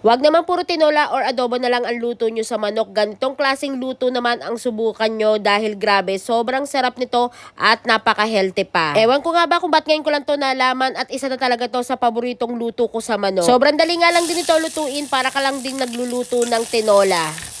Huwag naman puro tinola or adobo na lang ang luto nyo sa manok. Ganitong klaseng luto naman ang subukan nyo dahil grabe, sobrang sarap nito at napaka-healthy pa. Ewan ko nga ba kung ba't ngayon ko lang to nalaman at isa na talaga to sa paboritong luto ko sa manok. Sobrang dali nga lang din ito lutuin, para ka lang ding nagluluto ng tinola.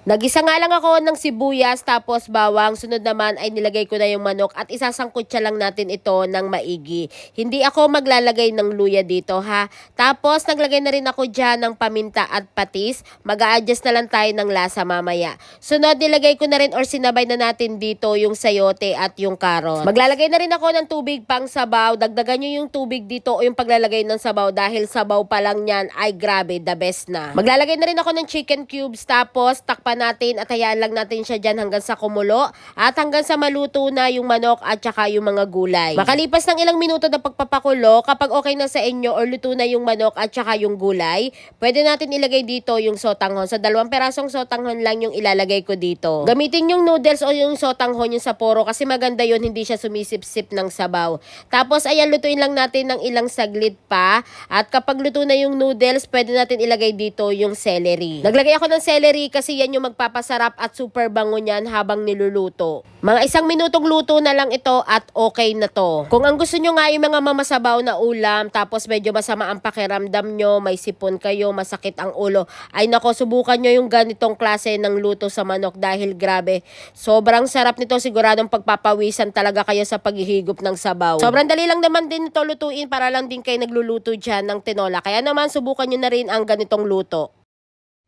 Nagisa nga lang ako ng sibuyas tapos bawang. Sunod naman ay nilagay ko na yung manok at isasangkutsa lang natin ito ng maigi. Hindi ako maglalagay ng luya dito ha. Tapos naglagay na rin ako dyan ng paminta at patis. Mag-a-adjust na lang tayo ng lasa mamaya. Sunod nilagay ko na rin or sinabay na natin dito yung sayote at yung karot. Maglalagay na rin ako ng tubig pang sabaw. Dagdagan nyo yung tubig dito o yung paglalagay ng sabaw dahil sabaw pa lang yan ay grabe, the best na. Maglalagay na rin ako ng chicken cubes tapos takpan natin at hayaan lang natin siya dyan hanggang sa kumulo at hanggang sa maluto na yung manok at saka yung mga gulay. Makalipas ng ilang minuto na pagpapakulo, kapag okay na sa inyo or luto na yung manok at saka yung gulay, pwede natin ilagay dito yung sotanghon. Sa 2 perasong sotanghon lang yung ilalagay ko dito. Gamitin yung noodles o yung sotanghon yung saporo kasi maganda yun, hindi siya sumisip-sip ng sabaw. Tapos ayan, lutuin lang natin ng ilang saglit pa at kapag luto na yung noodles, pwede natin ilagay dito yung celery. Naglagay ako ng celery kasi yan yung magpapasarap at super bango niyan habang niluluto. Mga 1 minutong luto na lang ito at okay na to. Kung ang gusto nyo nga yung mga mamasabaw na ulam tapos medyo masama ang pakiramdam nyo, may sipon kayo, masakit ang ulo, ay nako, subukan nyo yung ganitong klase ng luto sa manok dahil grabe, sobrang sarap nito. Siguradong pagpapawisan talaga kayo sa paghihigop ng sabaw. Sobrang dali lang naman din ito lutuin para lang din kayo nagluluto dyan ng tinola. Kaya naman subukan nyo na rin ang ganitong luto.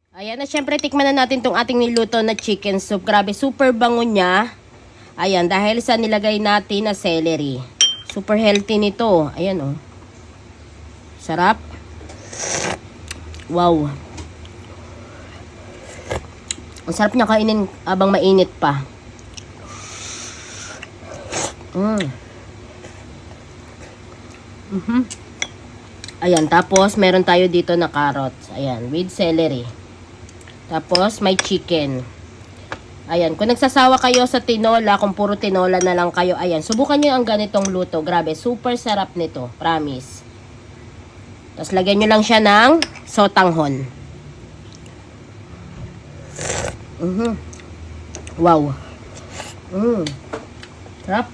Ayan na, syempre tikman na natin tong ating niluto na chicken soup. Grabe, super bango niya. Ayan, dahil sa nilagay natin na celery. Super healthy nito. Ayan oh. Sarap. Wow. Ang sarap niya kainin abang mainit pa. Ayan, tapos meron tayo dito na carrots. Ayan, with celery. Tapos, may chicken. Ayan, kung nagsasawa kayo sa tinola, kung puro tinola na lang kayo, ayan, subukan nyo ang ganitong luto. Grabe, super sarap nito. Promise. Tapos, lagyan nyo lang siya ng sotanghon. Wow. Sarap.